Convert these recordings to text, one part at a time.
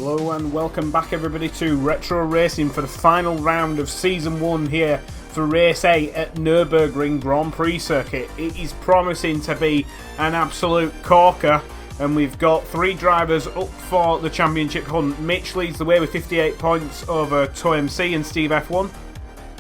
Hello and welcome back everybody to Retro Racing for the final round of Season 1 here for Race 8 at Nurburgring Grand Prix Circuit. It is promising to be an absolute corker, and we've got three drivers up for the championship hunt. Mitch leads the way with 58 points over ToMC and Steve F1.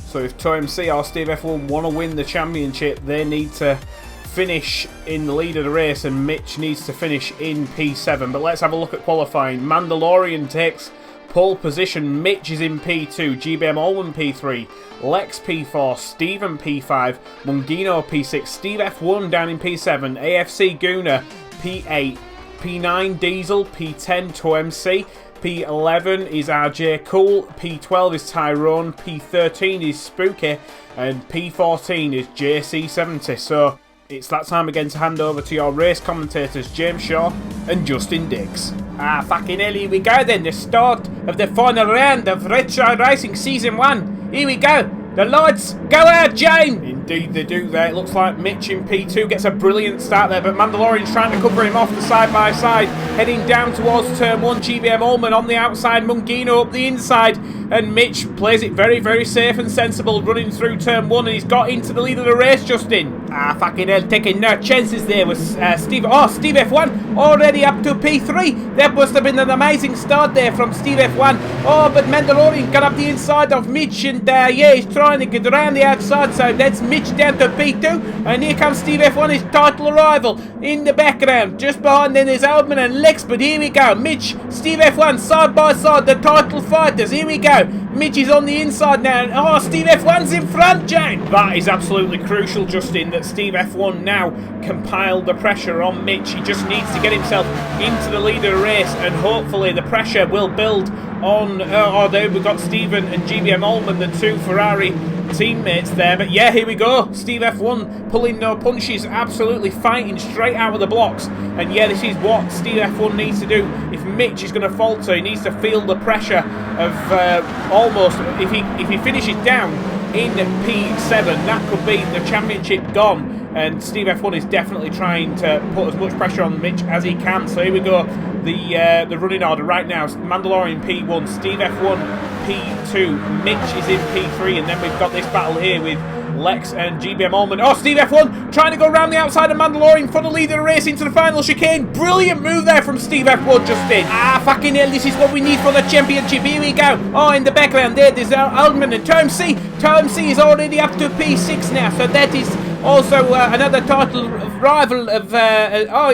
So if ToMC or Steve F1 want to win the championship, they need to finish in the lead of the race, and Mitch needs to finish in P7. But let's have a look at qualifying. Mandalorian takes pole position, Mitch is in P2, GBM Allman P3, Lex P4, Steven P5, Mungino P6, Steve F1 down in P7, AFC Guna P8, P9 Diesel, P10 ToMC, P11 is RJ Cool, P12 is Tyrone, P13 is Spooky, and P14 is JC70. So it's that time again to hand over to your race commentators, James Shaw and Justin Diggs. Fucking hell, here we go then, the start of the final round of Retro Racing Season 1. Here we go, the lights go out, James! Indeed they do there. It looks like Mitch in P2 gets a brilliant start there, but Mandalorian's trying to cover him off the side-by-side, heading down towards turn 1, GBM Allman on the outside, Mungino up the inside, and Mitch plays it very, very safe and sensible, running through turn 1, and he's got into the lead of the race, Justin. Fucking hell, taking no chances there with Steve F1 already up to P3. That must have been an amazing start there from Steve F1. But Mandalorian got up the inside of Mitch, and yeah, he's trying to get around the outside, so that's Mitch down to P2, and here comes Steve F1, his title rival, in the background. Just behind then is Aldman and Lex, but here we go, Mitch, Steve F1 side by side, the title fighters, here we go. Mitch is on the inside now, and Steve F1's in front, Jane. That is absolutely crucial, Justin, that Steve F1 now compiled the pressure on Mitch. He just needs to get himself into the lead of the race, and hopefully the pressure will build on, there we've got Steven and GBM Allman, the two Ferrari teammates there. But yeah, here we go, Steve F1 pulling no punches, absolutely fighting straight out of the blocks. And yeah, this is what Steve F1 needs to do. If Mitch is going to falter, he needs to feel the pressure of almost, if he finishes down in P7, that could be the championship gone. And Steve F1 is definitely trying to put as much pressure on Mitch as he can. So here we go, the running order right now. Mandalorian P1, Steve F1 P2, Mitch is in P3, and then we've got this battle here with Lex and GBM Allman. Steve F1 trying to go around the outside of Mandalorian for the lead of the race into the final chicane. Brilliant move there from Steve F1, Justin. Fucking hell, this is what we need for the championship. Here we go. In the background there's Aldman and ToMC. ToMC is already up to P6 now, so that is also another title rival of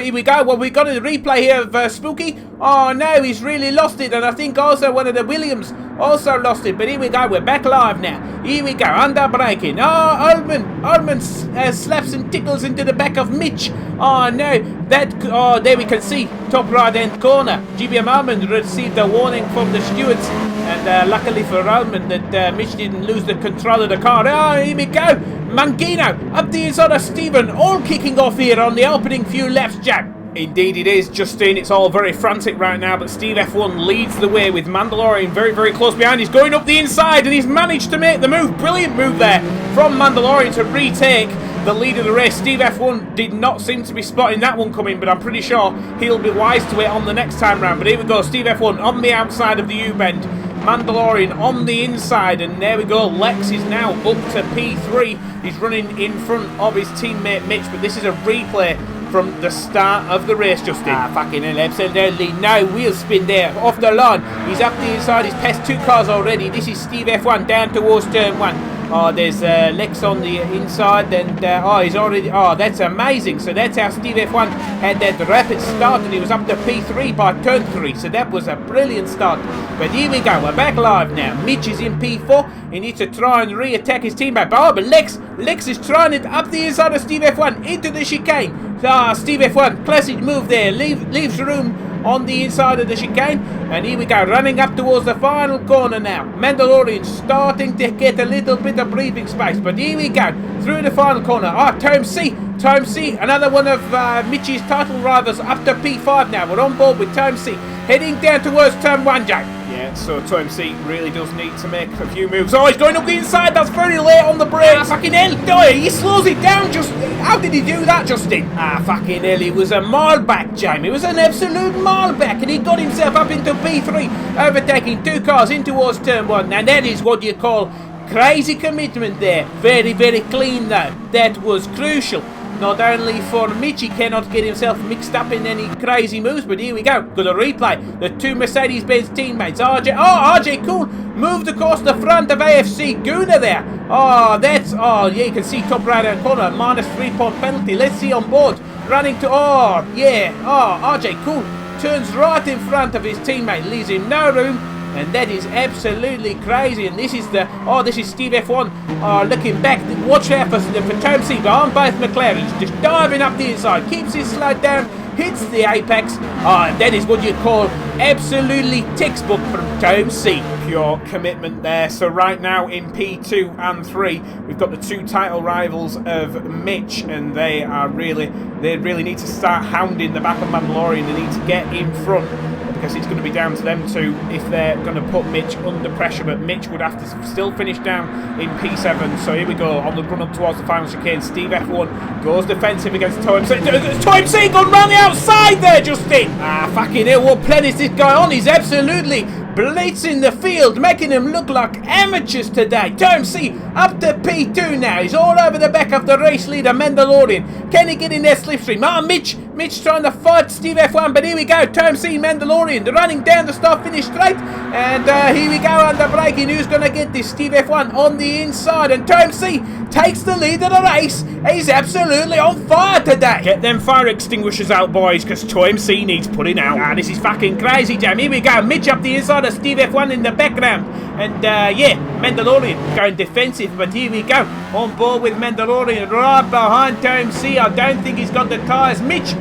here we go. Well, we got a replay here of Spooky. No, he's really lost it, and I think also one of the Williams also lost it. But here we go, we're back live now. Here we go, under braking. Aldman slaps and tickles into the back of Mitch. No, there we can see top right hand corner. GBM Allman received a warning from the stewards, and luckily for Allman that Mitch didn't lose the control of the car. Here we go, Mungino up the inside of Steven, all kicking off here on the opening few laps, Jack. Indeed it is, Justin. It's all very frantic right now, but Steve F1 leads the way with Mandalorian very, very close behind. He's going up the inside, and he's managed to make the move. Brilliant move there from Mandalorian to retake the lead of the race. Steve F1 did not seem to be spotting that one coming, but I'm pretty sure he'll be wise to it on the next time round. But here we go, Steve F1 on the outside of the U-bend, Mandalorian on the inside, and there we go, Lex is now up to P3. He's running in front of his teammate Mitch, but this is a replay from the start of the race, Justin. Fucking hell, absolutely no wheel spin there off the line. He's up the inside, he's passed two cars already. This is Steve F1 down towards turn 1. There's Lex on the inside, and he's already, that's amazing. So that's how Steve F1 had that rapid start, and he was up to P3 by turn 3, so that was a brilliant start. But here we go, we're back live now. Mitch is in P4, he needs to try and re-attack his teammate, but Lex is trying it up the inside of Steve F1 into the chicane. Steve F1, classic move there, leaves room on the inside of the chicane, and here we go, running up towards the final corner now. Mandalorian starting to get a little bit of breathing space, but here we go, through the final corner. ToMC, another one of Mitch's title rivals, up to P5 now. We're on board with ToMC, heading down towards turn 1, Jack. Yeah, so 2MC really does need to make a few moves. Oh, he's going up the inside. That's very late on the brakes. Fucking hell. Oh, he slows it down. Just how did he do that, Justin? Fucking hell. It was a mile back, Jamie. It was an absolute mile back, and he got himself up into P3, overtaking 2 cars in towards turn 1. And that is what you call crazy commitment there. Very, very clean though. That was crucial. Not only for Mitch, he cannot get himself mixed up in any crazy moves, but here we go. Got a replay. The 2 Mercedes-Benz teammates, RJ Cool moved across the front of AFC Guna there. Yeah, you can see top right hand corner, -3 point penalty. Let's see on board. Running to, RJ Cool turns right in front of his teammate, leaves him no room. And that is absolutely crazy. And this is Steve F1 looking back. Watch out for Tomsey behind both McLarens. Just diving up the inside. Keeps his slide down. Hits the apex. And that is what you call absolutely textbook from Tomsey. Pure commitment there. So right now in P2 and 3, we've got the 2 title rivals of Mitch. And they really need to start hounding the back of Mandalorian. They need to get in front, because it's going to be down to them two if they're going to put Mitch under pressure. But Mitch would have to still finish down in P7. So here we go on the run up towards the final chicane. Steve F1 goes defensive against Tomc gone round the outside there, Justin. Fucking hell, what plan is this guy on? He's absolutely blitzing the field, making them look like amateurs today. Tomc up to P2 now. He's all over the back of the race leader, Mandalorian. Can he get in their slipstream? Mitch trying to fight Steve F1, but here we go. Tomc, Mandalorian, they're running down the start-finish straight. And here we go under braking. Who's going to get this? Steve F1 on the inside. And Tomc takes the lead of the race. He's absolutely on fire today. Get them fire extinguishers out, boys, because Tomc needs putting out. This is fucking crazy, Jam. Here we go. Mitch up the inside of Steve F1 in the background. And Mandalorian going defensive. But here we go. On board with Mandalorian right behind Tomc. I don't think he's got the tyres. Mitch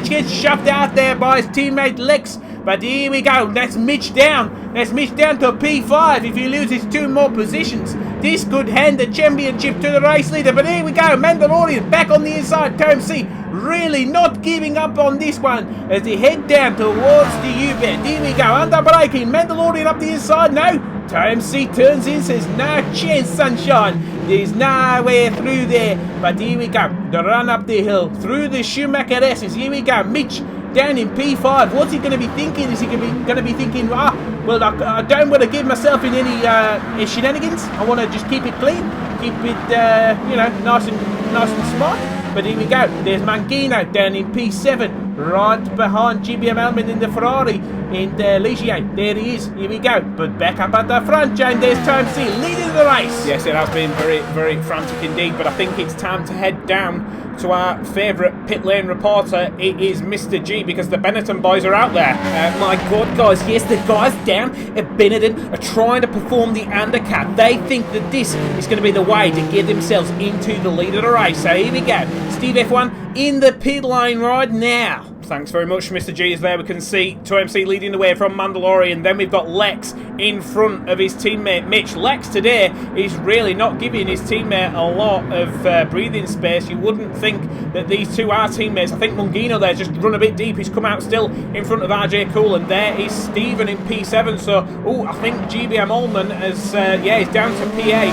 gets shoved out there by his teammate Lex. But here we go. That's Mitch down. That's Mitch down to P5. If he loses 2 more positions, this could hand the championship to the race leader. But here we go. Mandalorian back on the inside. Tomc really not giving up on this one as they head down towards the U-bend. Here we go. Under braking. Mandalorian up the inside. No. Tomc turns in, says no chance, sunshine. There's nowhere through there. But here we go. The run up the hill through the Schumacher S's. Here we go. Mitch down in P5. What's he going to be thinking? Is he going to be thinking, well, I don't want to give myself in any shenanigans. I want to just keep it clean, keep it, nice and smart. But here we go. There's Mangino down in P7, right behind GBM Elman in the Ferrari. In Ligier, there he is. Here we go. But back up at the front, Jane. There's Tomc leading the race. Yes, it has been very, very frantic indeed. But I think it's time to head down to our favourite pit lane reporter. It is Mr. G, because the Benetton boys are out there. My God, guys, yes, the guys down at Benetton are trying to perform the undercut. They think that this is going to be the way to get themselves into the lead of the race. So here we go. Steve F1 in the pit lane right now. Thanks very much, Mr. G is there. We can see Tomc leading the way from Mandalorian. Then we've got Lex in front of his teammate Mitch. Lex today is really not giving his teammate a lot of breathing space. You wouldn't think that these two are teammates. I think Mungino there just run a bit deep. He's come out still in front of RJ Cool, and there is Steven in P7. So, I think GBM Ullman is down to PA.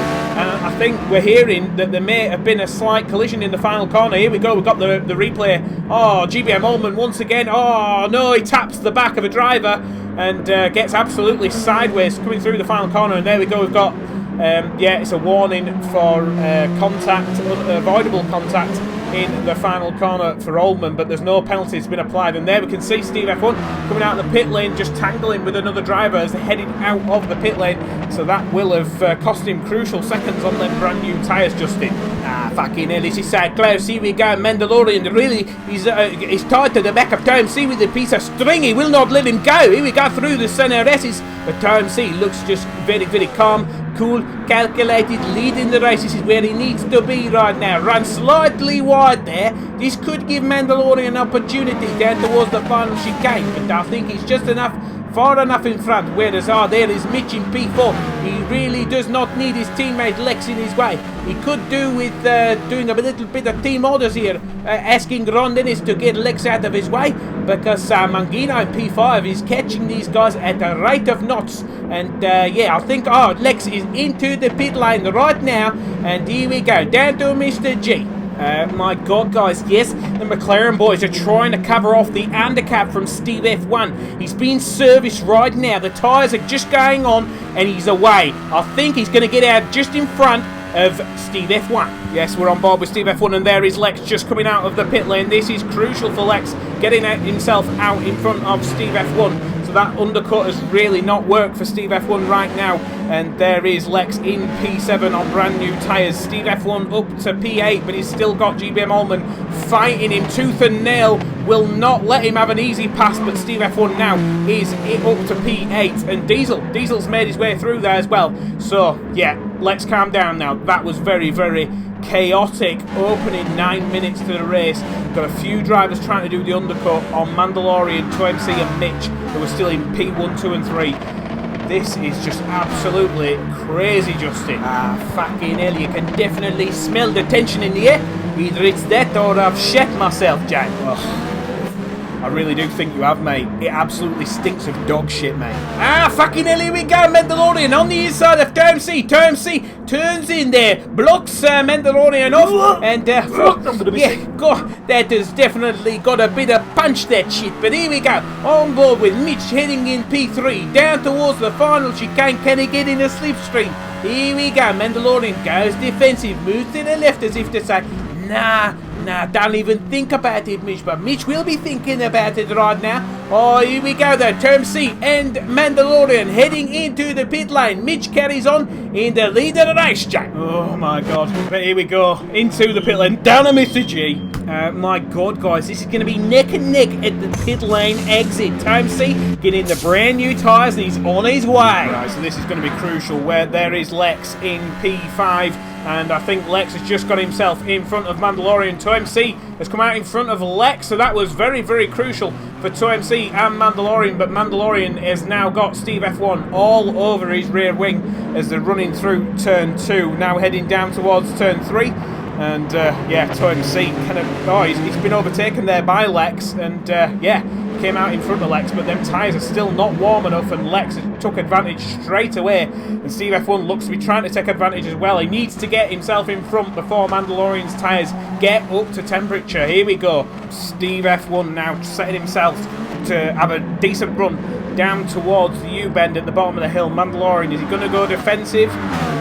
I think we're hearing that there may have been a slight collision in the final corner. Here we go. We've got the replay. GBM Ullman once again. No, he taps the back of a driver and gets absolutely sideways coming through the final corner. And there we go. We've got it's a warning for avoidable contact in the final corner for Ullman, but there's no penalties been applied. And there we can see Steve F1 coming out of the pit lane, just tangling with another driver as they're heading out of the pit lane. So that will have cost him crucial seconds on them brand new tyres, Justin. Fucking hell, this is so close. Here we go. Mandalorian really he's tied to the back of Tomc with a piece of string. He will not let him go. Here we go through the center S's, but Tomc looks just very, very calm, cool, calculated, leading the race. This is where he needs to be right now. Run slightly wide there. This could give Mandalorian an opportunity down towards the final chicane, but I think it's just enough far enough in front, whereas there is Mitch in P4. He really does not need his teammate Lex in his way. He could do with doing a little bit of team orders here, asking Ron Dennis to get Lex out of his way, because Mangino in P5 is catching these guys at the rate of knots. And yeah, I think Lex is into the pit lane right now, and here we go, down to Mr. G. My God, guys, yes, the McLaren boys are trying to cover off the undercut from Steve F1. He's being serviced right now. The tyres are just going on, and he's away. I think he's going to get out just in front of Steve F1. Yes, we're on board with Steve F1, and there is Lex just coming out of the pit lane. This is crucial for Lex, getting himself out in front of Steve F1. So that undercut has really not worked for Steve F1 right now. And there is Lex in P7 on brand new tyres. Steve F1 up to P8, but he's still got GBM Ullman fighting him tooth and nail. Will not let him have an easy pass, but Steve F1 now is up to P8. And Diesel's made his way through there as well. So, yeah, let's calm down now. That was very, very chaotic opening 9 minutes to the race. Got a few drivers trying to do the undercut on Mandalorian, 2MC and Mitch, who are still in P1, 2 and 3. This is just absolutely crazy, Justin. Fucking hell, you can definitely smell the tension in the air. Either it's that or I've shat myself, Jack. I really do think you have, mate. It absolutely stinks of dog shit, mate. Fucking hell, here we go. Mandalorian on the inside of TMC. TMC turns in there, blocks Mandalorian off, and I'm gonna be sick. God, that has definitely got a bit of punch, that shit. But here we go, on board with Mitch heading in P3, down towards the final chicane. Can he get in a slipstream? Here we go. Mandalorian goes defensive, moves to the left as if to say, nah, don't even think about it, Mitch. But Mitch will be thinking about it right now. Oh, here we go though. Term C and Mandalorian heading into the pit lane. Mitch carries on in the lead of the race, Jack. Oh my God. But here we go. Into the pit lane. Down to Mr. G. My God, guys. This is going to be neck and neck at the pit lane exit. Term C getting the brand new tyres, and he's on his way. Right, so this is going to be crucial. Where there is Lex in P5. And I think Lex has just got himself in front of Mandalorian. 2MC has come out in front of Lex, so that was very, very crucial for 2MC and Mandalorian. But Mandalorian has now got Steve F1 all over his rear wing as they're running through turn 2, now heading down towards turn 3. And yeah, 2MC kind of, he's been overtaken there by Lex, and yeah, came out in front of Lex, but them tyres are still not warm enough, and Lex took advantage straight away, and Steve F1 looks to be trying to take advantage as well. He needs to get himself in front before Mandalorian's tyres get up to temperature. Here we go. Steve F1 now setting himself to have a decent run down towards the U-bend at the bottom of the hill. Mandalorian, is he going to go defensive?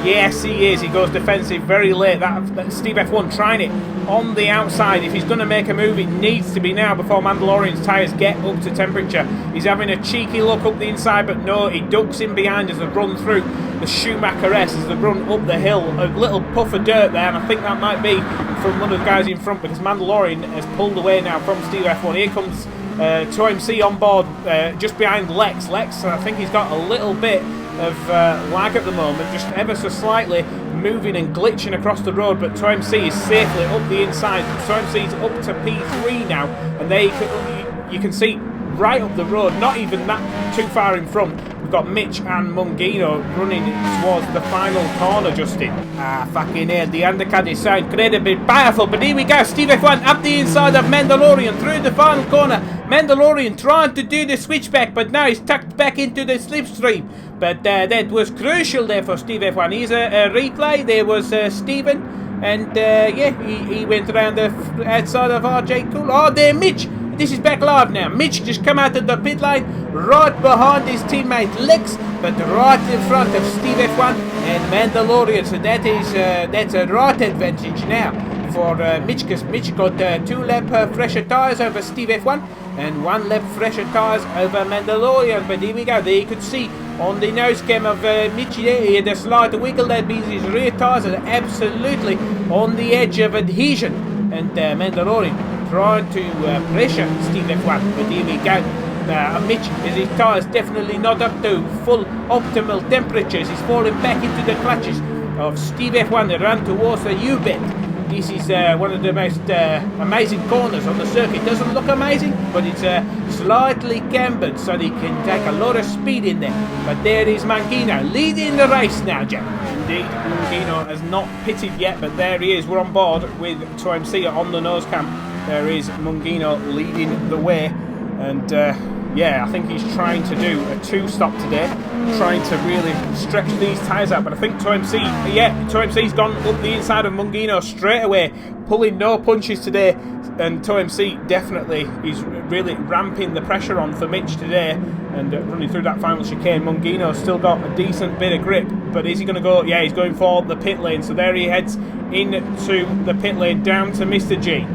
Yes, he is. He goes defensive very late. That Steve F1 trying it on the outside. If he's going to make a move, it needs to be now before Mandalorian's tyres get up to temperature. He's having a cheeky look up the inside, but no, he ducks in behind as they run through the Schumacher S, as they run up the hill. A little puff of dirt there, and I think that might be from one of the guys in front, because Mandalorian has pulled away now from Steve F1. Here comes 2MC on board, just behind Lex. Lex, I think he's got a little bit of lag at the moment, just ever so slightly moving and glitching across the road, but 2MC is safely up the inside. 2MC is up to P3 now, and there you can see right up the road, not even that too far in front. We've got Mitch and Mungino running towards the final corner, Justin. Fucking hell, the undercut is so incredibly powerful, but here we go. Steve F1 up the inside of Mandalorian through the final corner. Mandalorian trying to do the switchback, but now he's tucked back into the slipstream. But that was crucial there for Steve F1. Here's a replay. There was Steven, and yeah, he went around the outside of RJ Cool. Oh, there, Mitch. This is back live now. Mitch just come out of the pit lane, right behind his teammate Lex, but right in front of Steve F1 and Mandalorian. So that's a right advantage now for Mitch, because Mitch got 2 lap fresher tyres over Steve F1 and 1 lap fresher tyres over Mandalorian. But here we go. There you could see on the nose cam of Mitch there, he had a slight wiggle. That means his rear tyres are absolutely on the edge of adhesion. And Mandalorian trying to pressure Steve F1, but here we go. Mitch, his tyres definitely not up to full optimal temperatures. He's falling back into the clutches of Steve F1 that ran towards the U-bend. This is one of the most amazing corners on the circuit. Doesn't look amazing, but it's slightly cambered, so they can take a lot of speed in there. But there is Mangino leading the race now, Jack. Indeed, Mangino has not pitted yet, but there he is. We're on board with 2MC on the nose cam. There is Mangino leading the way, and yeah, I think he's trying to do a 2-stop today, trying to really stretch these tyres out. But I think 2MC's gone up the inside of Mangino straight away, pulling no punches today. And 2MC definitely is really ramping the pressure on for Mitch today, and running through that final chicane. Mangino's still got a decent bit of grip, but is he going to go? Yeah, he's going for the pit lane. So there he heads into the pit lane, down to Mr. G.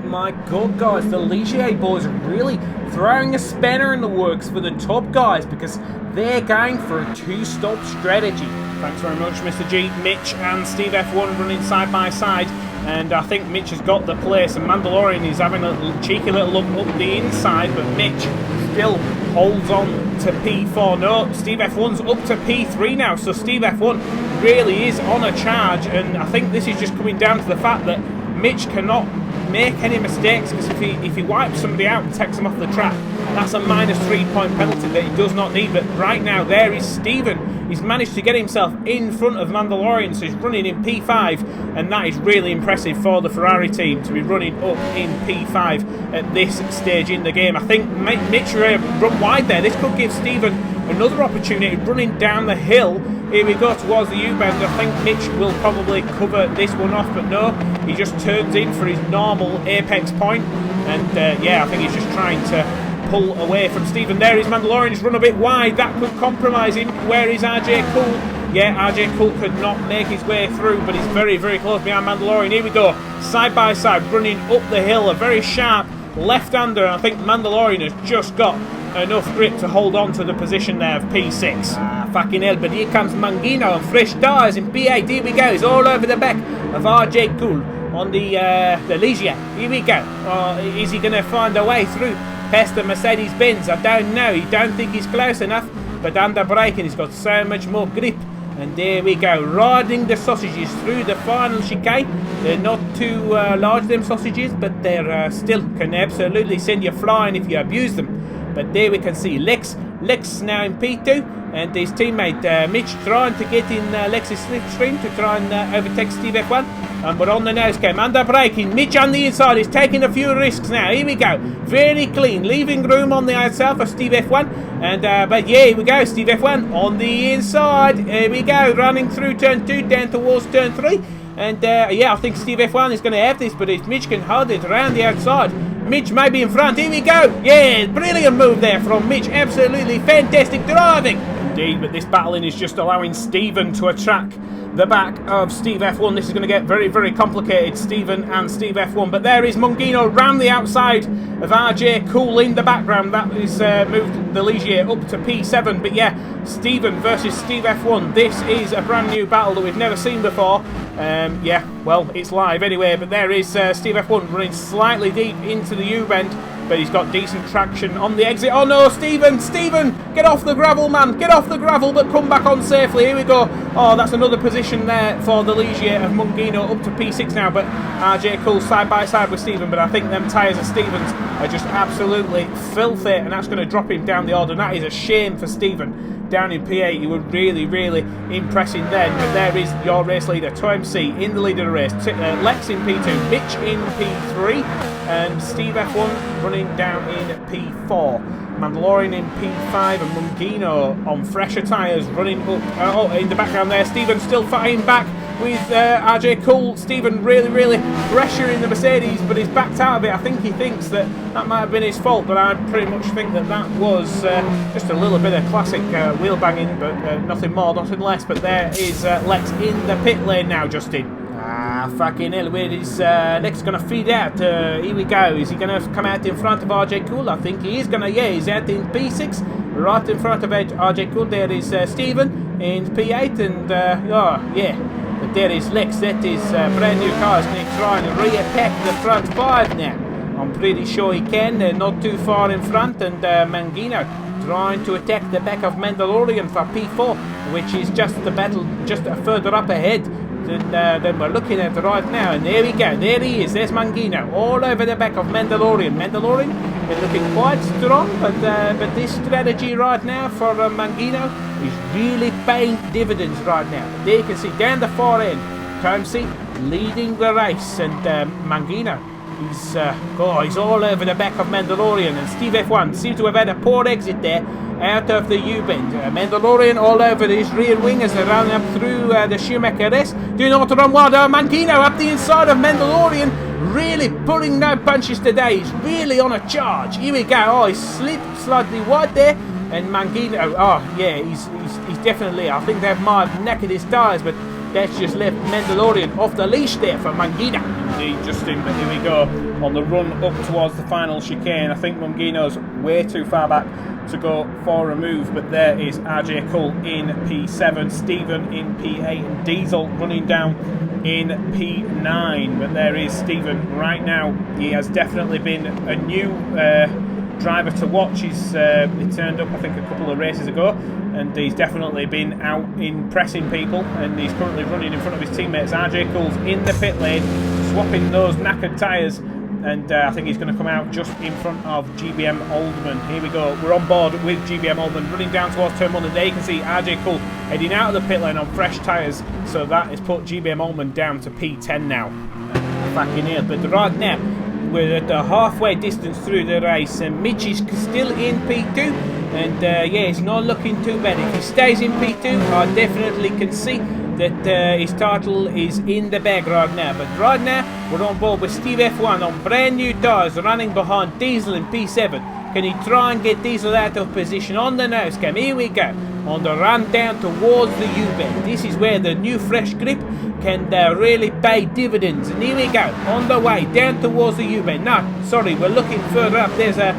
My God, guys, the Ligier boys are really throwing a spanner in the works for the top guys, because they're going for a 2-stop strategy. Thanks very much, Mr. G. Mitch and Steve F1 running side by side, and I think Mitch has got the place, and Mandalorian is having a cheeky little look up the inside, but Mitch still holds on to P4. No, Steve F1's up to P3 now, so Steve F1 really is on a charge, and I think this is just coming down to the fact that Mitch cannot make any mistakes, because if he wipes somebody out and takes them off the track, that's a -3 point penalty that he does not need. But right now there is Steven. He's managed to get himself in front of Mandalorian, so he's running in P5, and that is really impressive for the Ferrari team to be running up in P5 at this stage in the game. I think Mitch run wide there. This could give Steven another opportunity running down the hill. Here we go towards the U-bend. I think Mitch will probably cover this one off, but no, he just turns in for his normal apex point, and yeah, I think he's just trying to pull away from Steven. There is Mandalorian. He's run a bit wide. That could compromise him. Where is RJ Cool? Yeah, RJ Cool could not make his way through, but he's very, very close behind Mandalorian. Here we go, side by side, running up the hill. A very sharp left-hander. I think Mandalorian has just got enough grip to hold on to the position there of P6. Fucking hell, but here comes Mangino on fresh tyres in P8. Here we go. He's all over the back of RJ Cool on the Ligier. Here we go. Is he going to find a way through past the Mercedes-Benz? I don't know. I don't think he's close enough, but under braking he's got so much more grip. And there we go, riding the sausages through the final chicane. They're not too large, them sausages, but they're still can absolutely send you flying if you abuse them. But there we can see Lex now in P2, and his teammate Mitch trying to get in Lex's slipstream to try and overtake Steve F1. But on the nose cam, under braking, Mitch on the inside is taking a few risks now. Here we go, very clean, leaving room on the outside for Steve F1. And but yeah, here we go, Steve F1 on the inside. Here we go, running through turn 2 down towards turn 3. And yeah, I think Steve F1 is going to have this, but if Mitch can hold it around the outside, Mitch may be in front. Here we go. Yeah, brilliant move there from Mitch. Absolutely fantastic driving. Indeed, but this battling is just allowing Steven to attack the back of Steve F1. This is going to get very, very complicated, Steven and Steve F1. But there is Mangino round the outside of RJ Cool in the background. That is moved the Ligier up to P7. But yeah, Steven versus Steve F1. This is a brand new battle that we've never seen before. Yeah, well, it's live anyway. But there is Steve F1 running slightly deep into the U-bend, but he's got decent traction on the exit. Oh no, Steven, get off the gravel, man, get off the gravel, but come back on safely. Here we go. Oh, that's another position there for the Ligier of Mangino, up to P6 now, but RJ Cool side by side with Steven, but I think them tyres of Steven's are just absolutely filthy, and that's going to drop him down the order, and that is a shame for Steven. Down in P8, you were really, really impressing then, but there is your race leader, 2MC in the lead of the race, Lex in P2, Mitch in P3, and Steve F1 running down in P4. Mandalorian in P5 and Mangino on fresher tyres running up in the background there. Steven still fighting back with RJ Cool. Steven really, really pressuring the Mercedes, but he's backed out of it. I think he thinks that might have been his fault, but I pretty much think that was just a little bit of classic wheel banging, but nothing more, nothing less. But there is Lex in the pit lane now, Justin. Fucking hell, where is Lex going to feed out? Here we go. Is he going to come out in front of RJ Cool? I think he is going to, yeah, he's out in P6, right in front of RJ Cool. There is Steven in P8, and oh, yeah. But there is Lex. That is brand new car. He's going to try and re-attack the front 5 now. I'm pretty sure he can. They're not too far in front, and Mangino trying to attack the back of Mandalorian for P4, which is just the battle just further up ahead. than we're looking at right now. And there we go. There he is. There's Mangino all over the back of Mandalorian. Mandalorian is looking quite strong, but this strategy right now for Mangino is really paying dividends right now. There you can see down the far end, Tomsey leading the race, and Mangino, he's all over the back of Mandalorian, and Steve F1 seems to have had a poor exit there out of the U-bend. Mandalorian all over his rear wing as they're running up through the Schumacher S. Do not run wild. Mangino up the inside of Mandalorian, really pulling no punches today. He's really on a charge. Here we go. Oh, he slipped slightly wide there, and Mangino, oh yeah, he's definitely, I think they might have knackered his tyres, but that's just left Mandalorian off the leash there for Mangino. Indeed, Justin, but here we go on the run up towards the final chicane. I think Mangino's way too far back to go for a move, but there is RJ Cull in P7, Stephen in P8, and Diesel running down in P9. But there is Stephen right now. He has definitely been a new driver to watch. He turned up, I think, a couple of races ago, and he's definitely been out impressing people, and he's currently running in front of his teammates. RJ Cull's in the pit lane, swapping those knackered tyres, and I think he's going to come out just in front of GBM Oldman. Here we go, we're on board with GBM Oldman, running down towards turn 1, and there you can see RJ Cull heading out of the pit lane on fresh tyres, so that has put GBM Oldman down to P10 now. Fucking hell, but right now, we're at the halfway distance through the race, and Mitch is still in P2, and yeah, it's not looking too bad. If he stays in P2, I definitely can see that his title is in the bag right now. But right now, we're on board with Steve F1 on brand new tyres, running behind Diesel in P7. Can he try and get Diesel out of position on the nose cam? Here we go, on the run down towards the U-bend. This is where the new fresh grip can really pay dividends. And here we go, on the way down towards the U-bend. No, sorry, we're looking further up. There's a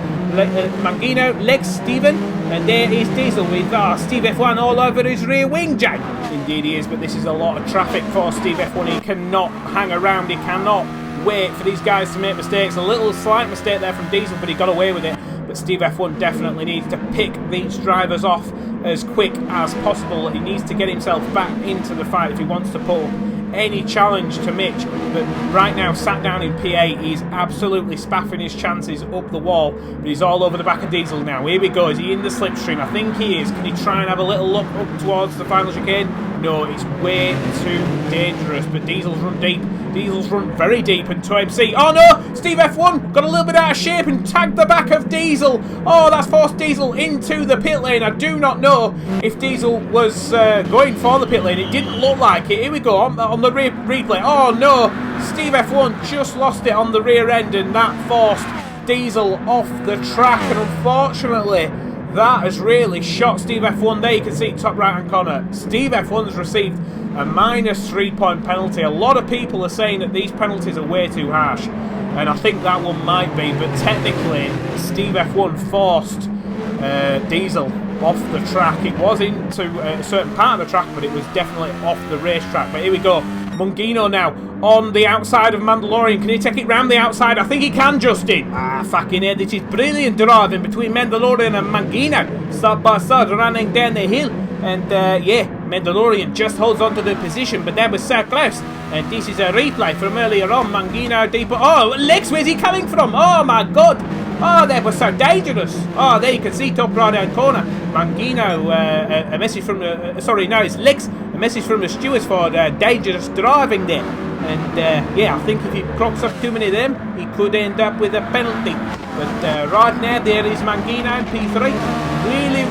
Mangino, Lex, Steven, and there is Diesel with Steve F1 all over his rear wing, Jay. Indeed he is, but this is a lot of traffic for Steve F1. He cannot hang around, he cannot wait for these guys to make mistakes. A little slight mistake there from Diesel, but he got away with it. But Steve F1 definitely needs to pick these drivers off as quick as possible. He needs to get himself back into the fight if he wants to pull any challenge to Mitch. But right now, sat down in P8, he's absolutely spaffing his chances up the wall, but he's all over the back of Diesel now. Here we go, is he in the slipstream? I think he is. Can he try and have a little look up towards the final chicane? No, it's way too dangerous, but Diesel's run deep. Diesel's run very deep, and TMC, oh no, Steve F1 got a little bit out of shape and tagged the back of Diesel. Oh, that's forced Diesel into the pit lane. I do not know if Diesel was going for the pit lane. It didn't look like it. Here we go, on the replay. Oh no, Steve F1 just lost it on the rear end, and that forced Diesel off the track, and unfortunately, that has really shot Steve F1 there. You can see top right hand corner. Steve F1 has received a -3 point penalty. A lot of people are saying that these penalties are way too harsh, and I think that one might be, but technically Steve F1 forced Diesel off the track. It was into a certain part of the track, but it was definitely off the racetrack. But here we go, Mangino now on the outside of Mandalorian. Can he take it round the outside? I think he can, Justin. Fucking hell, this is brilliant driving between Mandalorian and Mangino, side by side, running down the hill. And yeah, Mandalorian just holds on to the position, but that was so close. And this is a replay from earlier on. Mangino deeper. Oh, Lex, where's he coming from? Oh my god. Oh, that was so dangerous. Oh, there you can see top right hand corner. Mangino, a message from the... sorry, no, it's Lex. A message from the stewards for dangerous driving there. And yeah, I think if he clocks up too many of them, he could end up with a penalty. But right now, there is Mangino in P3.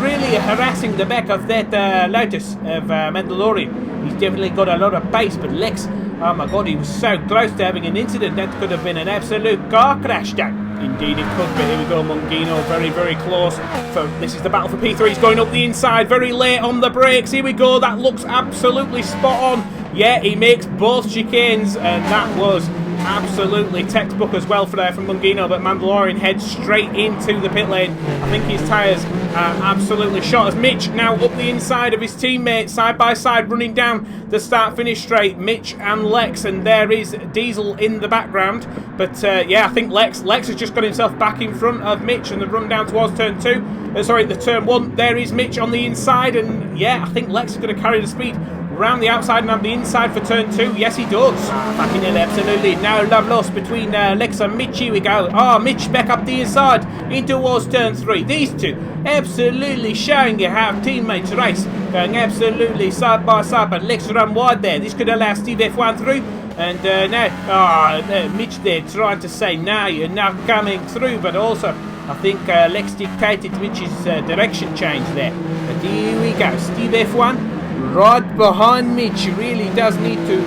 Really harassing the back of that Lotus of Mandalorian. He's definitely got a lot of pace, but Lex, oh my god, he was so close to having an incident. That could have been an absolute car crash down. Indeed it could, but here we go, Mangino very close. So this is the battle for P3. He's going up the inside, very late on the brakes. Here we go, that looks absolutely spot on. Yeah, he makes both chicanes, and that was absolutely textbook as well for from Mangino, but Mandalorian heads straight into the pit lane. I think his tyres are absolutely shot as Mitch now up the inside of his teammate, side by side, running down the start-finish straight, Mitch and Lex, and there is Diesel in the background. But yeah, I think Lex has just got himself back in front of Mitch, and the run down towards turn 2. Sorry, the turn 1. There is Mitch on the inside, and yeah, I think Lex is going to carry the speed round the outside and on the inside for turn 2. Yes, he does. Fucking hell, absolutely. Now love lost between Lex and Mitch. Here we go. Oh, Mitch back up the inside in towards turn 3. These two absolutely showing you how teammates race. Going absolutely side by side, but Lex run wide there. This could allow Steve F1 through. And now, Mitch there trying to say, now you're not coming through, but also I think Lex dictated Mitch's direction change there. But here we go, Steve F1 right behind Mitch. Really does need to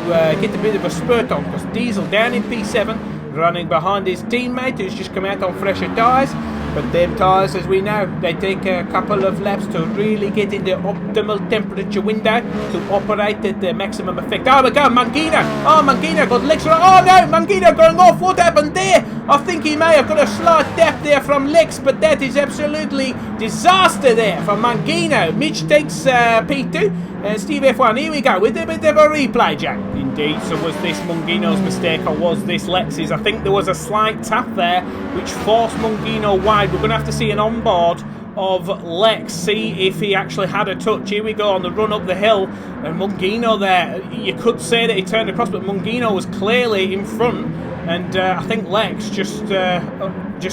get a bit of a spurt on, because Diesel down in P7, running behind his teammate who's just come out on fresher tyres. But them tyres, as we know, they take a couple of laps to really get in the optimal temperature window to operate at the maximum effect. Oh my god, Mangino! Oh, Mangino got Lex. Oh no, Mangino going off. What happened there? I think he may have got a slight tap there from Lex, but that is absolutely disaster there for Mangino. Mitch takes P2. Steve F1, here we go with a bit of a replay, Jack. Indeed, so was this Mangino's mistake or was this Lex's? I think there was a slight tap there which forced Mangino wide. We're going to have to see an onboard of Lex, see if he actually had a touch. Here we go on the run up the hill, and Mangino there, you could say that he turned across, but Mangino was clearly in front, and I think Lex just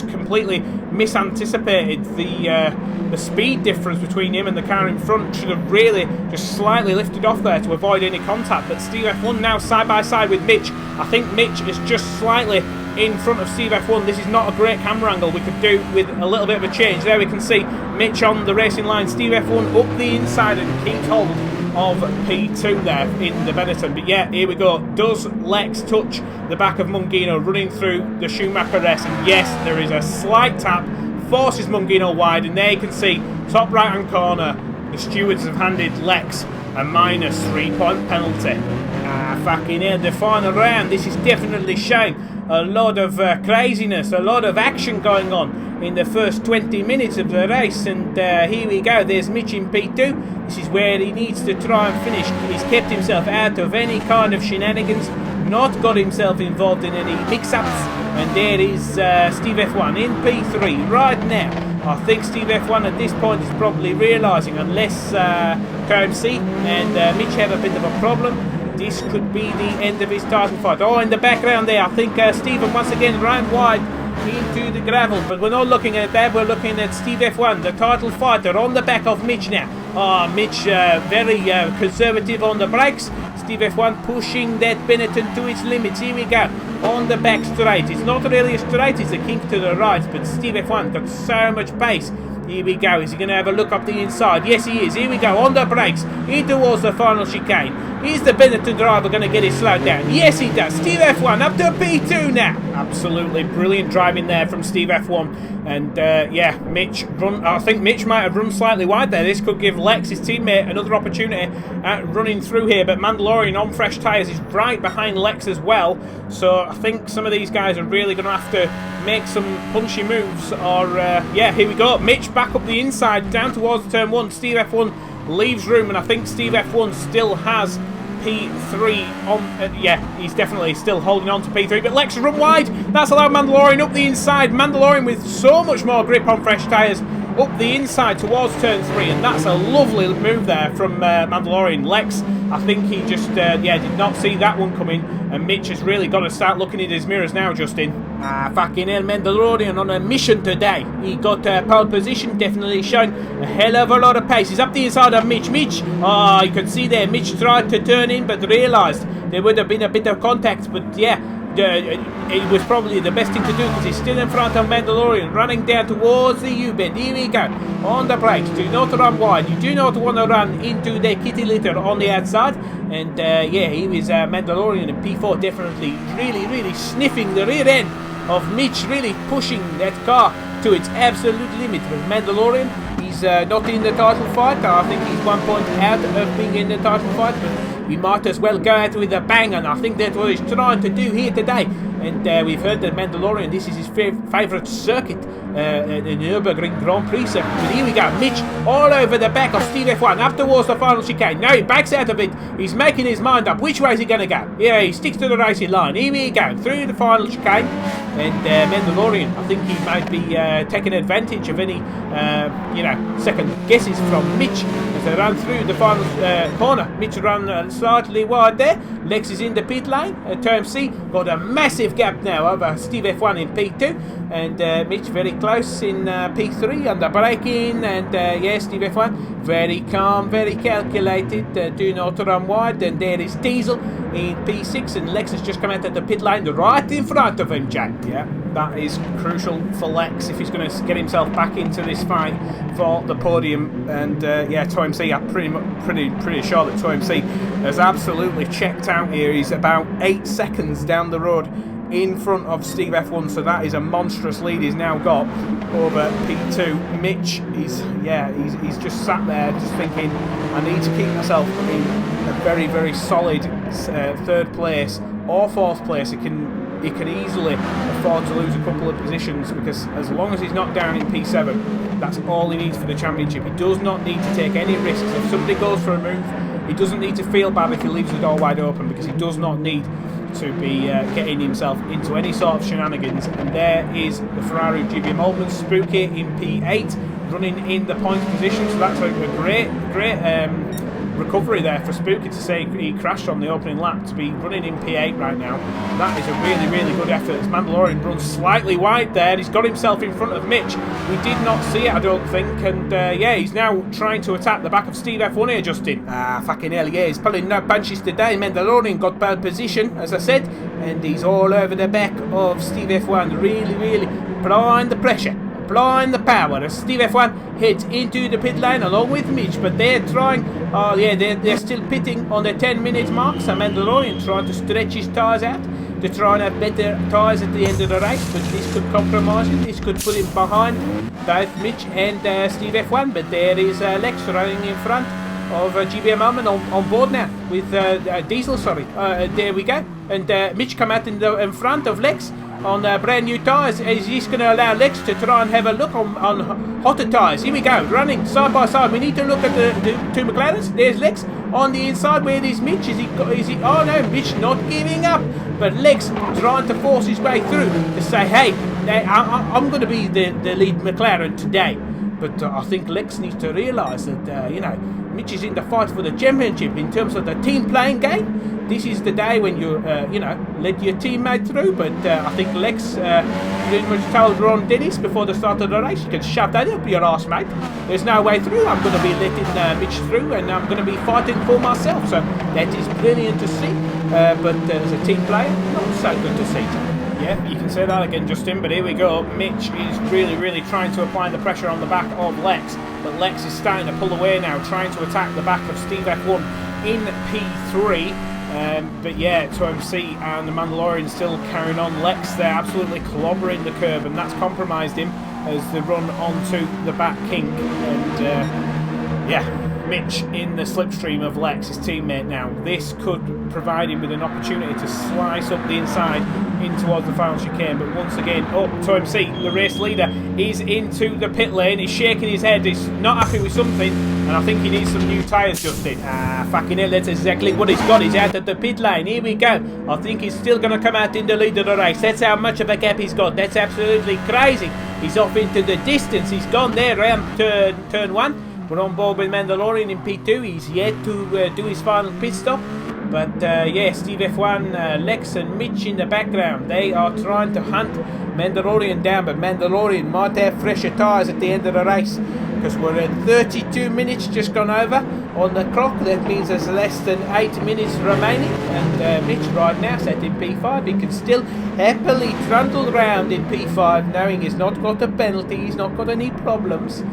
completely misanticipated the speed difference between him and the car in front. Should have really just slightly lifted off there to avoid any contact. But Steve F1 now side by side with Mitch. I think Mitch is just slightly in front of Steve F1. This is not a great camera angle. We could do with a little bit of a change. There we can see Mitch on the racing line. Steve F1 up the inside and keeps hold of P2 there in the Benetton. But yeah, here we go. Does Lex touch the back of Mangino running through the Schumacher S? And yes, there is a slight tap, forces Mangino wide, and there you can see top right hand corner, the stewards have handed Lex a minus 3-point penalty. Fucking hell, the final round, this is definitely showing a lot of craziness, a lot of action going on in the first 20 minutes of the race. And here we go, there's Mitch in P2. This is where he needs to try and finish. He's kept himself out of any kind of shenanigans, not got himself involved in any mix-ups. And there is Steve F1 in P3 right now. I think Steve F1 at this point is probably realising, unless KMC and Mitch have a bit of a problem, this could be the end of his title fight. Oh, in the background there, I think Steven once again ran wide into the gravel, but we're not looking at that. We're looking at Steve F1, the title fighter, on the back of Mitch now. Oh, Mitch very conservative on the brakes. Steve F1 pushing that Benetton to its limits. Here we go, on the back straight. It's not really a straight, it's a kink to the right, but Steve F1 got so much pace. Here we go, is he going to have a look up the inside? Yes, he is. Here we go, on the brakes, in towards the final chicane. Is the Benetton driver going to get it slowed down? Yes, he does. Steve F1 up to P2 now. Absolutely brilliant driving there from Steve F1. And yeah, Mitch I think Mitch might have run slightly wide there. This could give Lex, his teammate, another opportunity at running through here. But Mandalorian on fresh tyres is right behind Lex as well. So I think some of these guys are really going to have to make some punchy moves. Or yeah, here we go. Mitch back up the inside, down towards turn 1. Steve F1 leaves room, and I think Steve F1 still has P3 on. Yeah, he's definitely still holding on to P3, but Lex run wide. That's allowed Mandalorian up the inside. Mandalorian with so much more grip on fresh tyres up the inside towards turn 3, and that's a lovely move there from Mandalorian. Lex, I think he just yeah, did not see that one coming, and Mitch has really got to start looking in his mirrors now, Justin. Fucking hell, Mandalorian on a mission today. He got pole position, definitely showing a hell of a lot of pace. He's up the inside of Mitch. Mitch, oh, you can see there, Mitch tried to turn in, but realised there would have been a bit of contact, but yeah, it was probably the best thing to do, because he's still in front of Mandalorian, running down towards the U-bend. Here we go, on the brakes. Do not run wide. You do not want to run into the kitty litter on the outside. And yeah, he was Mandalorian in P4, definitely really sniffing the rear end of Mitch, really pushing that car to its absolute limit. But Mandalorian, he's not in the title fight. I think he's 1 point out of being in the title fight, but we might as well go out with a bang, and I think that's what he's trying to do here today. And we've heard that Mandalorian, this is his favourite circuit the Nurburgring Grand Prix circuit. But here we go, Mitch all over the back of Steve F1 up towards the final chicane. Now he backs out of it. He's making his mind up. Which way is he going to go? Yeah, he sticks to the racing line. Here we go, through the final chicane. And Mandalorian, I think he might be taking advantage of any, second guesses from Mitch as they run through the final corner. Mitch ran slightly wide there. Lex is in the pit lane. Turn C got a massive gap now over Steve F1 in P2, and Mitch very close in P3 under braking. And Steve F1 very calm, very calculated. Do not run wide. And there is Diesel in P6, and Lex has just come out of the pit lane right in front of him, Jack. Yeah, that is crucial for Lex if he's going to get himself back into this fight for the podium. And ToMC, I'm pretty sure that ToMC has absolutely checked out here. He's about 8 seconds down the road in front of Steve F1, so that is a monstrous lead he's now got over P2. Mitch, he's just sat there just thinking, I need to keep myself in a very, very solid third place or fourth place. He can easily afford to lose a couple of positions, because as long as he's not down in P7, that's all he needs for the championship. He does not need to take any risks. If somebody goes for a move, he doesn't need to feel bad if he leaves the door wide open, because he does not need to be getting himself into any sort of shenanigans. And there is the Ferrari GBM Oldman, Spooky in P8, running in the point position. So that's a great recovery there for Spooky to say he crashed on the opening lap, to be running in P8 right now. That is a really, really good effort. As Mandalorian runs slightly wide there, he's got himself in front of Mitch. We did not see it, I don't think, and he's now trying to attack the back of Steve F1 here, Justin. Fucking hell, yeah, he's pulling no punches today. Mandalorian got pole position, as I said, and he's all over the back of Steve F1, really, really applying the pressure, applying the power as Steve F1 heads into the pit lane along with Mitch. But they're trying, they're still pitting on the 10-minute mark. So Mandalorian trying to stretch his tyres out to try and have better tyres at the end of the race, but this could compromise him. This could put him behind both Mitch and Steve F1. But there is Lex running in front of GBM Alman on board now with Diesel, there we go. And Mitch come out in front of Lex on brand new tyres. Is this going to allow Lex to try and have a look on hotter tyres? Here we go, running side by side. We need to look at the two McLarens. There's Lex on the inside. Where is Mitch? Is he? Oh no, Mitch not giving up, but Lex trying to force his way through to say, hey, I'm going to be the lead McLaren today. But I think Lex needs to realise that Mitch is in the fight for the championship in terms of the team playing game. This is the day when you let your teammate through. But I think Lex pretty much told Ron Dennis before the start of the race, you can shove that up your arse, mate. There's no way through. I'm going to be letting Mitch through, and I'm going to be fighting for myself. So that is brilliant to see. But as a team player, not so good to see. Yeah, you can say that again, Justin, but here we go. Mitch is really, really trying to apply the pressure on the back of Lex, but Lex is starting to pull away now, trying to attack the back of Steve F1 in P3. But yeah, ToMC and the Mandalorian still carrying on. Lex, they're absolutely clobbering the curb, and that's compromised him as they run onto the back kink. And Mitch in the slipstream of Lex, his teammate now. This could provide him with an opportunity to slice up the inside in towards the final chicane. But once again, ToMC, the race leader, is into the pit lane. He's shaking his head. He's not happy with something, and I think he needs some new tyres, Justin. Fucking hell, that's exactly what he's got. He's out at the pit lane. Here we go. I think he's still going to come out in the lead of the race. That's how much of a gap he's got. That's absolutely crazy. He's off into the distance. He's gone there around turn 1. We're on board with Mandalorian in P2. He's yet to do his final pit stop. But Steve F1, Lex and Mitch in the background. They are trying to hunt Mandalorian down, but Mandalorian might have fresher tyres at the end of the race, because we're at 32 minutes just gone over on the clock. That means there's less than 8 minutes remaining. And Mitch right now set in P5. He can still happily trundle around in P5, knowing he's not got a penalty, he's not got any problems.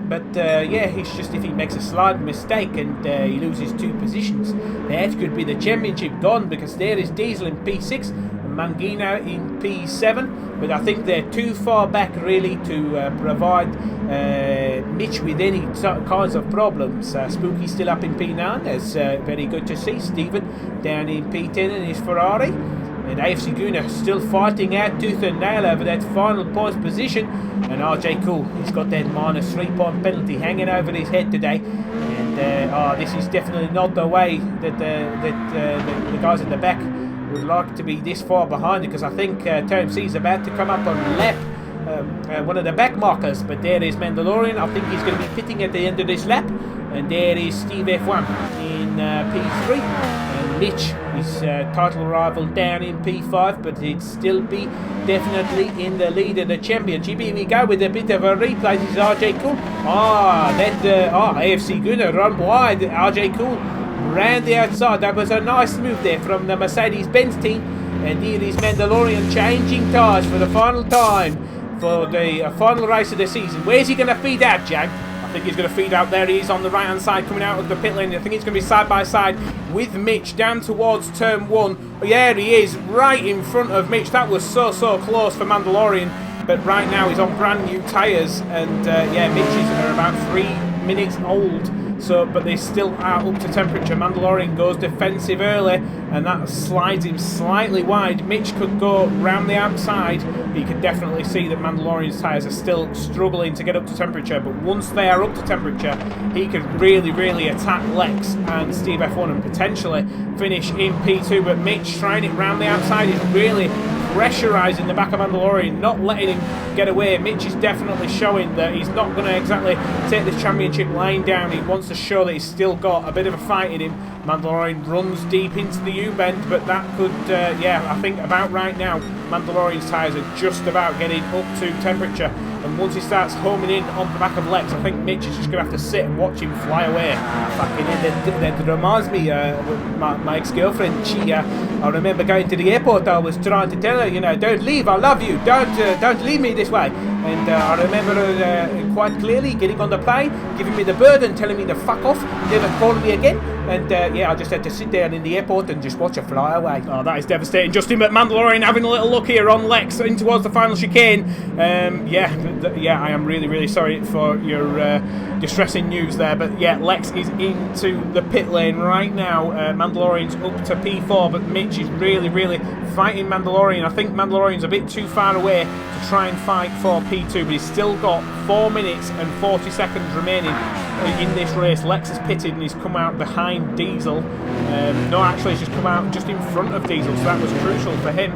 But he's just, if he makes a slight mistake and he loses 2 positions, that could be the championship gone, because there is Diesel in P6 and Mangino in P7. But I think they're too far back really to provide Mitch with any kinds of problems. Spooky still up in P9. That's very good to see. Stephen down in P10 in his Ferrari. And AFC Guna still fighting out tooth and nail over that final points position. And RJ Cool, he's got that -3-point penalty hanging over his head today. And this is definitely not the way that the guys in the back would like to be this far behind, because I think Tom C is about to come up on lap one of the back markers. But there is Mandalorian. I think he's going to be pitting at the end of this lap. And there is Steve F1 in P3. And Mitch, his title rival, down in P5, but he'd still be definitely in the lead of the championship. Here we go with a bit of a replay. This is RJ Cool. AFC Gunner run wide. RJ Cool round the outside. That was a nice move there from the Mercedes-Benz team. And here is Mandalorian changing tyres for the final time for the final race of the season. Where's he going to feed out, Jack? I think he's going to feed out. There he is on the right hand side coming out of the pit lane. I think he's going to be side by side with Mitch down towards turn 1. Yeah, he is right in front of Mitch. That was so close for Mandalorian, but right now he's on brand new tyres. And yeah, Mitch's are about 3 minutes old, but they still are up to temperature. Mandalorian goes defensive early, and that slides him slightly wide. Mitch could go round the outside. You can definitely see that Mandalorian's tyres are still struggling to get up to temperature, but once they are up to temperature, he could really attack Lex and Steve F1 and potentially finish in P2. But Mitch trying it round the outside is really pressurising the back of Mandalorian, not letting him get away. Mitch is definitely showing that he's not going to exactly take this championship line down. He wants to show that he's still got a bit of a fight in him. Mandalorian runs deep into the U-bend, but that could, I think about right now, Mandalorian's tyres are just about getting up to temperature. And once he starts homing in on the back of Lex, I think Mitch is just going to have to sit and watch him fly away. That reminds me, my ex-girlfriend, I remember going to the airport, I was trying to tell her, don't leave, I love you, don't leave me this way. And I remember her quite clearly getting on the plane, giving me the bird and telling me to fuck off, never calling me again. And I just had to sit there in the airport and just watch her fly away. Oh, that is devastating. Justin, but Mandalorian having a little look here on Lex in towards the final chicane. I am really sorry for your distressing news there. But yeah, Lex is into the pit lane right now. Mandalorian's up to P4, but Mitch is really fighting Mandalorian. I think Mandalorian's a bit too far away to try and fight for P2, but he's still got 4 minutes and 40 seconds remaining in this race. Lex has pitted and he's come out behind Diesel. No, actually he's just come out just in front of Diesel, so that was crucial for him.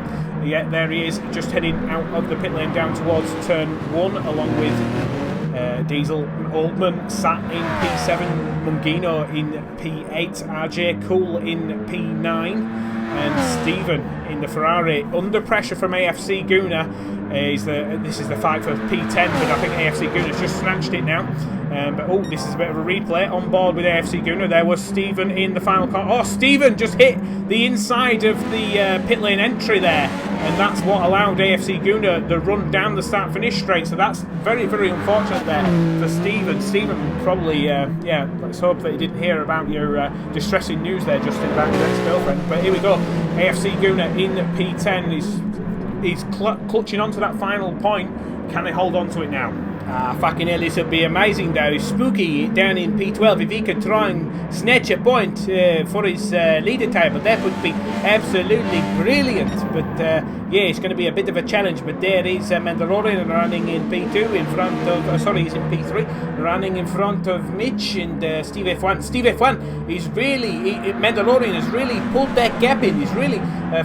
Yeah, there he is, just heading out of the pit lane down towards turn 1, along with Diesel. Oldman sat in P7, Mungino in P8, RJ Cool in P9, and Stephen in the Ferrari. Under pressure from AFC Guna. This is the fight for P10, but I think AFC Guna's just snatched it now. This is a bit of a replay on board with AFC Guna. There was Stephen in the final car. Oh, Stephen just hit the inside of the pit lane entry there, and that's what allowed AFC Guna the run down the start-finish straight. So that's very unfortunate there for Stephen. Stephen probably, let's hope that he didn't hear about your distressing news there, Justin, about your ex-girlfriend. But here we go. AFC Guna in P10. He's clutching onto that final point. Can they hold on to it now? Fucking hell, this would be amazing though. Spooky down in P12. If he could try and snatch a point for his leader table, that would be absolutely brilliant. But it's going to be a bit of a challenge. But there is Mandalorian running in P2 in front of, he's in P3, running in front of Mitch and Steve F1. Steve F1 is Mandalorian has really pulled that gap in. He's really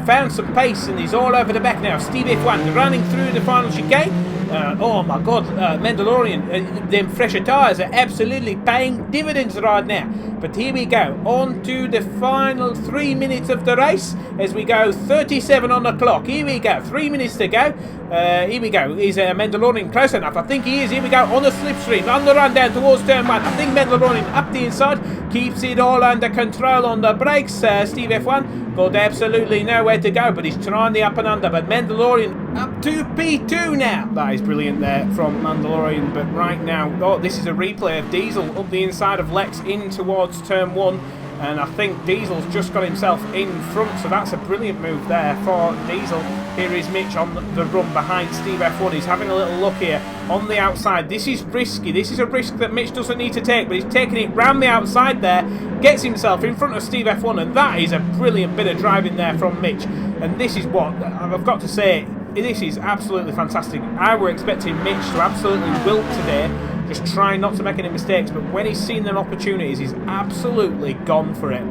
found some pace and he's all over the back now. Steve F1 running through the final chicane. Oh my god, Mandalorian, them fresher tyres are absolutely paying dividends right now. But here we go, on to the final 3 minutes of the race as we go 37 on the clock. Here we go, 3 minutes to go. Here we go, is Mandalorian close enough? I think he is. Here we go, on the slipstream, on the run down towards turn 1. I think Mandalorian up the inside, keeps it all under control on the brakes. Steve F1 got absolutely nowhere to go, but he's trying the up and under. But Mandalorian up to P2 now. That is brilliant there from Mandalorian. But right now, this is a replay of Diesel up the inside of Lex in towards turn 1. And I think Diesel's just got himself in front, so that's a brilliant move there for Diesel. Here is Mitch on the run behind Steve F1. He's having a little look here on the outside. This is risky. This is a risk that Mitch doesn't need to take, but he's taking it round the outside there, gets himself in front of Steve F1, and that is a brilliant bit of driving there from Mitch. And this is what, I've got to say, this is absolutely fantastic. I were expecting Mitch to absolutely wilt today, just trying not to make any mistakes, but when he's seen the opportunities, he's absolutely gone for it.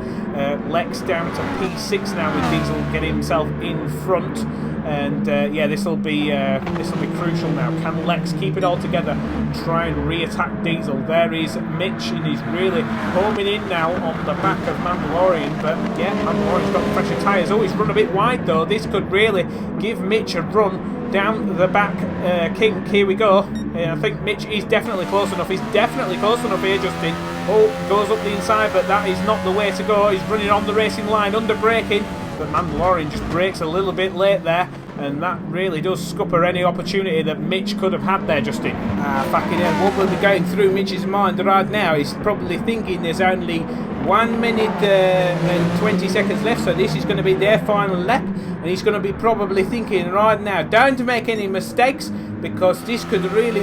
Lex down to P6 now with Diesel getting himself in front, and yeah, this will be crucial now. Can Lex keep it all together, try and re-attack Diesel? There is Mitch, and he's really homing in now on the back of Mandalorian, but yeah, Mandalorian's got fresher tyres. Oh, he's run a bit wide though. This could really give Mitch a run down the back kink. Here we go. I think Mitch is definitely close enough. He's definitely close enough here, Justin. Oh, goes up the inside, but that is not the way to go. He's running on the racing line, under braking, but Mandalorian just brakes a little bit late there, and that really does scupper any opportunity that Mitch could have had there, Justin. Fucking hell, what will be going through Mitch's mind right now? He's probably thinking there's only 1 minute and 20 seconds left, so this is going to be their final lap, and he's going to be probably thinking right now, don't make any mistakes, because this could really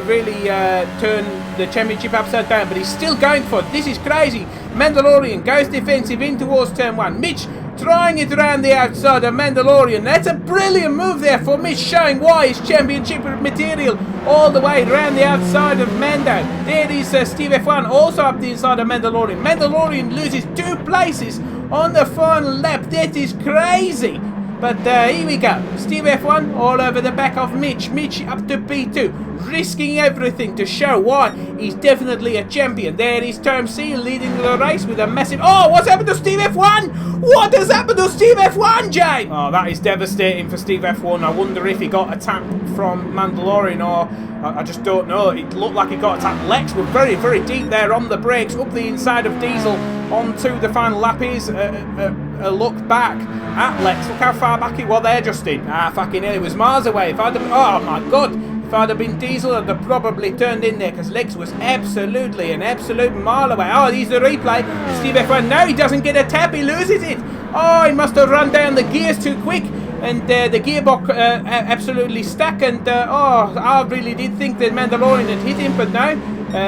turn the championship upside down. But he's still going for it. This is crazy. Mandalorian goes defensive in towards turn 1. Mitch trying it around the outside of Mandalorian. That's a brilliant move there for Mitch, showing why he's championship material all the way around the outside of Mando. There is Steve F1 also up the inside of Mandalorian. Mandalorian loses 2 places on the final lap. That is crazy. But here we go. Steve F1 all over the back of Mitch. Mitch up to P2, risking everything to show why he's definitely a champion. There is Term C leading the race with a massive... Oh, what's happened to Steve F1? What has happened to Steve F1, Jay? Oh, that is devastating for Steve F1. I wonder if he got attacked from Mandalorian, or I just don't know. It looked like he got attacked. Lex was very deep there on the brakes, up the inside of Diesel onto the final lap. Is a look back at Lex. Look how far back he was there, Justin. Fucking hell, he was miles away. If I'd have, oh my god, if I'd have been Diesel, I'd have probably turned in there, because Lex was absolutely an absolute mile away. Oh, here's the replay. Steve F1, no, he doesn't get a tap, he loses it. Oh, he must have run down the gears too quick, and the gearbox absolutely stuck, and oh, I really did think that Mandalorian had hit him, but no.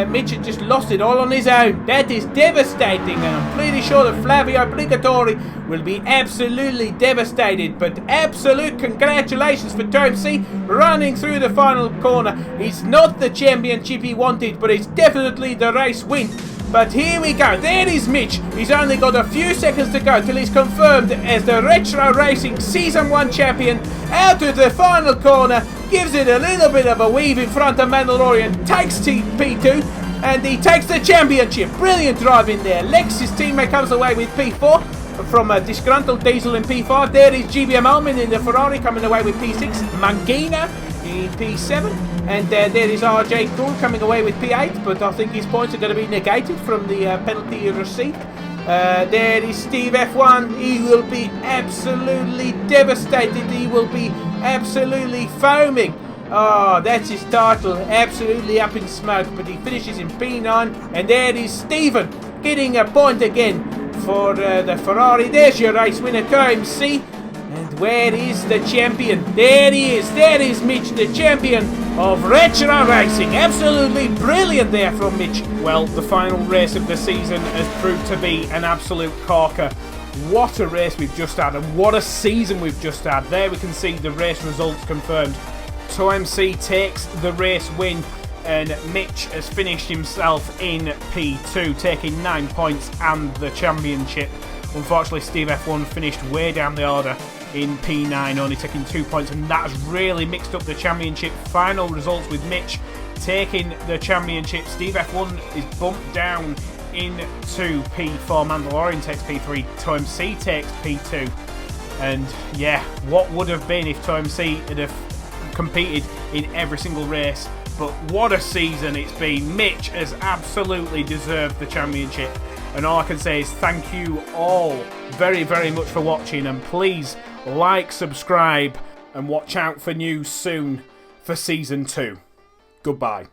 Mitch had just lost it all on his own. That is devastating, and I'm pretty sure that Flavio Brigatore will be absolutely devastated. But absolute congratulations for Term C running through the final corner. It's not the championship he wanted, but it's definitely the race win. But here we go. There is Mitch. He's only got a few seconds to go till he's confirmed as the Retro Racing Season 1 champion. Out to the final corner. Gives it a little bit of a weave in front of Mandalorian. Takes P2. And he takes the championship. Brilliant driving there. Lex's teammate comes away with P4 from a disgruntled Diesel in P5. There is GBM Alman in the Ferrari coming away with P6. Mangina in P7, and there is RJ Cool coming away with P8, but I think his points are going to be negated from the penalty received. There is Steve F1. He will be absolutely devastated. He will be absolutely foaming. Oh, that's his title, absolutely up in smoke, but he finishes in P9, and there is Steven getting a point again for the Ferrari. There's your race winner, KMC. And where is the champion? There he is. There is Mitch, the champion of Retro Racing. Absolutely brilliant there from Mitch. Well, the final race of the season has proved to be an absolute corker. What a race we've just had, and what a season we've just had. There we can see the race results confirmed. ToMC takes the race win, and Mitch has finished himself in P2, taking 9 points and the championship. Unfortunately, Steve F1 finished way down the order in P9, only taking 2 points, and that has really mixed up the championship. Final results with Mitch taking the championship. Steve F1 is bumped down into P4. Mandalorian takes P3. ToMC takes P2. And yeah, what would have been if ToMC had have competed in every single race? But what a season it's been. Mitch has absolutely deserved the championship. And all I can say is thank you all very much for watching, and please like, subscribe, and watch out for news soon for Season 2. Goodbye.